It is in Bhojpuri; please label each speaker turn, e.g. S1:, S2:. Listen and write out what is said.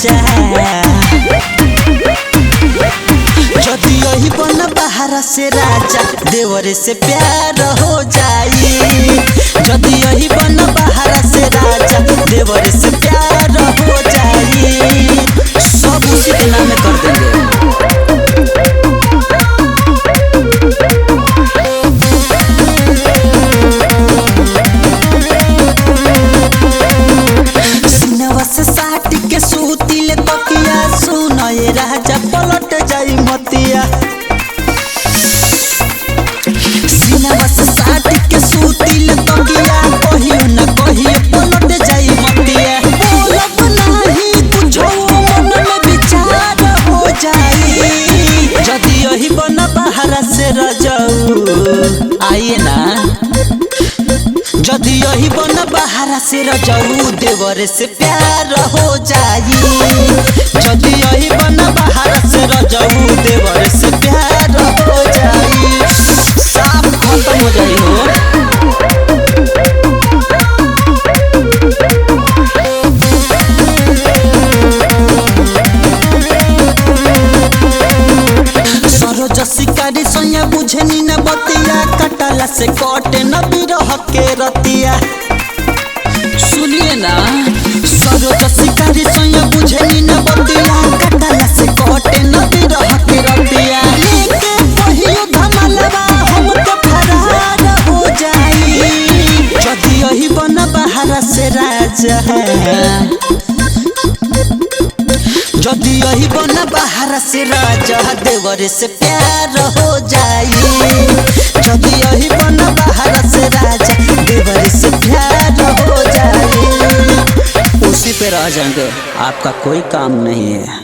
S1: राजा। जदि यही बन बाहर से राजा देवर से प्यार हो जाई। जदि यही बन बाहर से राजा देवर से प्यार हो जाई। सब उसी के नाम कर देंगे। सीनवा से साट के सूतिल तकिया सुन ये राजा पलट जाई मतिया। सीनवा से साट के सूतिल तकिया कहियो न कहियो पलट जाई मतिया। बोलब नहीं कुछो मन में विचार हो जाई। जदि यही बन बाहर से रजाऊ आइए ना। जदि यही बन बाहर से रजाऊ देवर से प्यार हो जाई। जदि यही बन बाहर से रजाऊ देवर से प्यार हो जाई। साफ खत्म हो जाई हो। सरोज शिकारी सोया बुझनी न बतिया कटला से कटे न बिरह के रतिया। सुनिए ना सरोज शिकारी सोया बुझनी न बतिया कटला से कटे न बिरह के रतिया। लेके कहियो धमलवा हम तो फरार हो जाई। जदि यही बन बाहर से राजा जदि यही बन बाहर से राजा देवर से प्यार हो जाई। जदि यही बन बाहर से राजा देवर से प्यार हो जाई। उसी पे रह जाएंगे, आपका कोई काम नहीं है।